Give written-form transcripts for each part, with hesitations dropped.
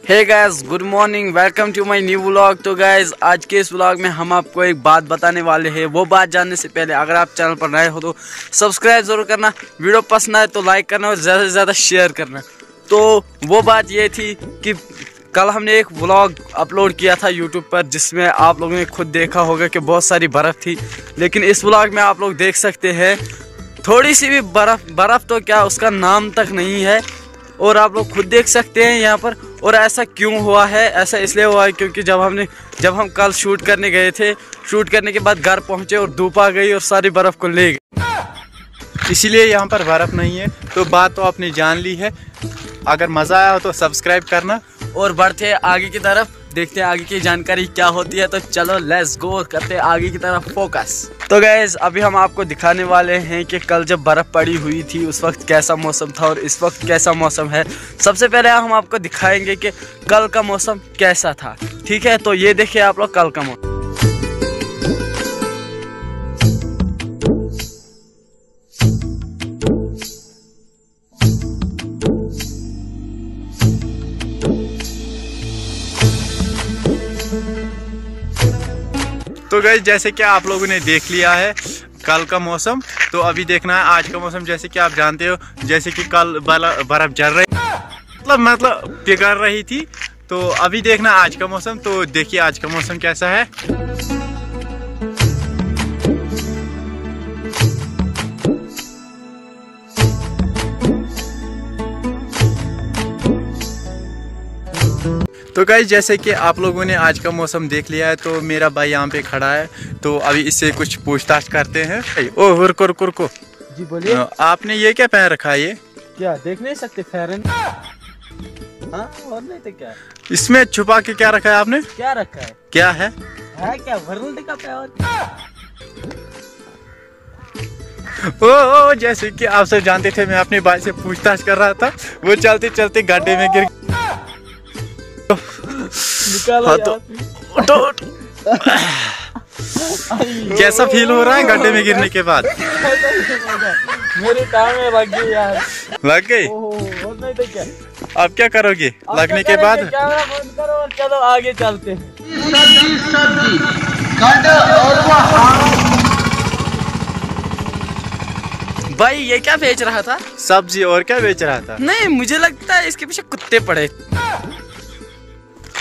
Hey guys, good morning, welcome to my new vlog. तो guys, आज के इस व्लॉग में हम आपको एक बात बताने वाले हैं। वो बात जानने से पहले अगर आप चैनल पर नए हो तो सब्सक्राइब जरूर करना, वीडियो पसंद आए तो लाइक करना और ज़्यादा से ज़्यादा शेयर करना। तो वो बात ये थी कि कल हमने एक व्लॉग अपलोड किया था यूट्यूब पर, जिसमें आप लोगों ने खुद देखा होगा कि बहुत सारी बर्फ़ थी। लेकिन इस व्लॉग में आप लोग देख सकते हैं थोड़ी सी भी बर्फ़ तो क्या उसका नाम तक नहीं है। और आप लोग खुद देख सकते हैं यहाँ पर। और ऐसा क्यों हुआ है? ऐसा इसलिए हुआ है क्योंकि जब हम कल शूट करने गए थे, शूट करने के बाद घर पहुँचे और धूप आ गई और सारी बर्फ़ को ले गई, इसीलिए यहाँ पर बर्फ़ नहीं है। तो बात तो आपने जान ली है। अगर मज़ा आया हो तो सब्सक्राइब करना और बढ़ते हैं आगे की तरफ, देखते हैं आगे की जानकारी क्या होती है। तो चलो लेट्स गो, करते हैं आगे की तरफ फोकस। तो गाइस, अभी हम आपको दिखाने वाले हैं कि कल जब बर्फ़ पड़ी हुई थी उस वक्त कैसा मौसम था और इस वक्त कैसा मौसम है। सबसे पहले हम आपको दिखाएंगे कि कल का मौसम कैसा था, ठीक है? तो ये देखिए आप लोग कल का मौसम। तो गाइस, जैसे कि आप लोगों ने देख लिया है कल का मौसम, तो अभी देखना है आज का मौसम। जैसे कि आप जानते हो, जैसे कि कल बर्फ़ जल रही मतलब पिघल रही थी, तो अभी देखना आज का मौसम। तो देखिए आज का मौसम कैसा है। तो गाइस, जैसे कि आप लोगों ने आज का मौसम देख लिया है, तो मेरा भाई यहाँ पे खड़ा है, तो अभी इससे कुछ पूछताछ करते हैं। ओ रुको जी बोलिए। आपने ये क्या पहन रखा है? ये क्या देख नहीं सकते? फेरन। हाँ, और नहीं तो क्या? इसमें छुपा के क्या रखा है आपने? क्या रखा है? क्या है क्या वर्ल्ड कप है? ओ जैसे कि आप सब जानते थे, मैं अपने भाई से पूछताछ कर रहा था। वो चलते चलते गड्ढे में गिर हाँ, तो उठो। कैसा फील हो रहा है गड्ढे में गिरने के बाद? मेरे टांग में लग गई यार। लग गई? नहीं तो क्या? अब क्या करोगे लगने के बाद? कैमरा बंद करो और चलो आगे चलते हैं। भाई ये क्या बेच रहा था? सब्जी। और क्या बेच रहा था? नहीं, मुझे लगता है इसके पीछे कुत्ते पड़े।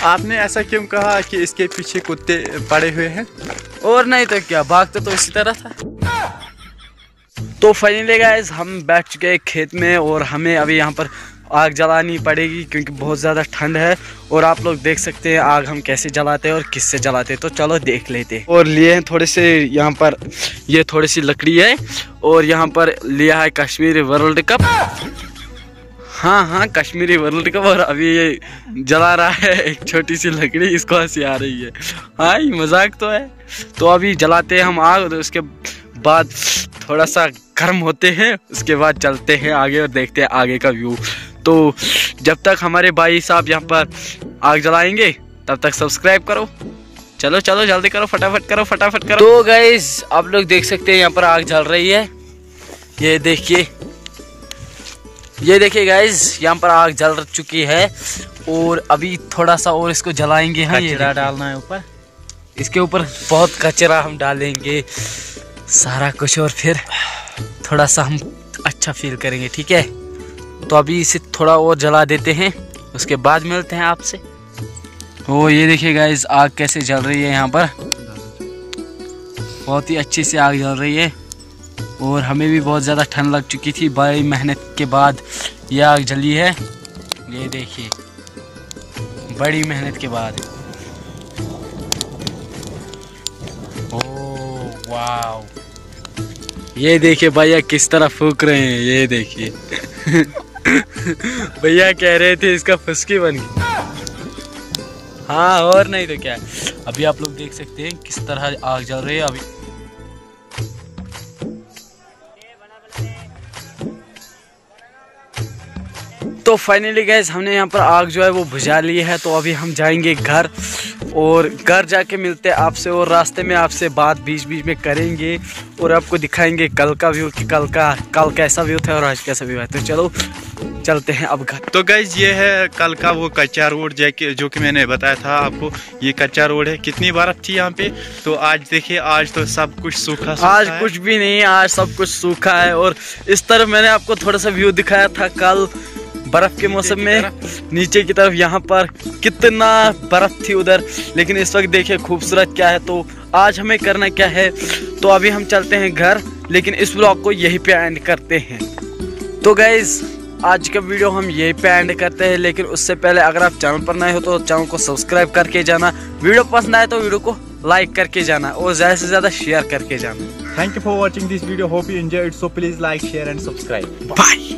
आपने ऐसा क्यों कहा कि इसके पीछे कुत्ते पड़े हुए हैं? और नहीं तो क्या, भागते तो इसी तरह था। तो फाइनली गाइस, हम बैठ चुके हैं खेत में और हमें अभी यहाँ पर आग जलानी पड़ेगी क्योंकि बहुत ज़्यादा ठंड है। और आप लोग देख सकते हैं आग हम कैसे जलाते हैं और किससे जलाते हैं। तो चलो देख लेते हैं। और लिए हैं थोड़े से यहाँ पर, ये थोड़ी सी लकड़ी है और यहाँ पर लिया है कश्मीरी वर्ल्ड कप। हाँ, कश्मीरी वर्ल्ड कप। और अभी ये जला रहा है एक छोटी सी लकड़ी, इसको हंसी आ रही है। हाँ, ये मजाक तो है। तो अभी जलाते हैं हम आग, तो उसके बाद थोड़ा सा गर्म होते हैं, उसके बाद चलते हैं आगे और देखते हैं आगे का व्यू। तो जब तक हमारे भाई साहब यहाँ पर आग जलाएंगे तब तक सब्सक्राइब करो। चलो जल्दी करो, फटाफट करो। तो गाइस, आप लोग देख सकते हैं यहाँ पर आग जल रही है। ये देखिए गाइस, यहाँ पर आग जल चुकी है और अभी थोड़ा सा और इसको जलाएंगे। हाँ, कचरा डालना है ऊपर, इसके ऊपर बहुत कचरा हम डालेंगे सारा कुछ, और फिर थोड़ा सा हम अच्छा फील करेंगे, ठीक है? तो अभी इसे थोड़ा और जला देते हैं, उसके बाद मिलते हैं आपसे। ओ ये देखिए गाइस, आग कैसे जल रही है यहाँ पर। बहुत ही अच्छी से आग जल रही है और हमें भी बहुत ज़्यादा ठंड लग चुकी थी। बड़ी मेहनत के बाद ये आग जली है। ये देखिए, बड़ी मेहनत के बाद। ओह वाव, ये देखिए भैया किस तरह फूंक रहे हैं। ये देखिए भैया कह रहे थे इसका फुसकी बन गई। हाँ, और नहीं तो क्या। अभी आप लोग देख सकते हैं किस तरह आग जल रही है अभी। तो फाइनली गाइस, हमने यहाँ पर आग जो है वो बुझा ली है। तो अभी हम जाएंगे घर और घर जाके मिलते हैं आपसे, और रास्ते में आपसे बात बीच बीच में करेंगे और आपको दिखाएंगे कल का व्यू कि कल कैसा व्यू था और आज कैसा व्यू है। तो चलो चलते हैं अब घर। तो गाइज ये है कल का वो कच्चा रोड जो कि मैंने बताया था आपको, ये कच्चा रोड है। कितनी बर्फ थी यहाँ पे, तो आज देखिए आज तो सब कुछ सूखा आज कुछ भी नहीं, आज सब कुछ सूखा है। और इस तरफ मैंने आपको थोड़ा सा व्यू दिखाया था कल बर्फ के मौसम में, नीचे की तरफ यहाँ पर कितना बर्फ थी उधर, लेकिन इस वक्त देखिए खूबसूरत क्या है। तो आज हमें करना क्या है, तो अभी हम चलते हैं घर, लेकिन इस व्लॉग को यहीं पे एंड करते हैं। तो गाइज आज का वीडियो हम यहीं पे एंड करते हैं, लेकिन उससे पहले अगर आप चैनल पर नए हो तो चैनल को सब्सक्राइब करके जाना, वीडियो पसंद आए तो वीडियो को लाइक करके जाना और ज़्यादा से ज़्यादा शेयर करके जाना। Thank you for watching this video. Hope you enjoyed. So please like, share and subscribe. Bye.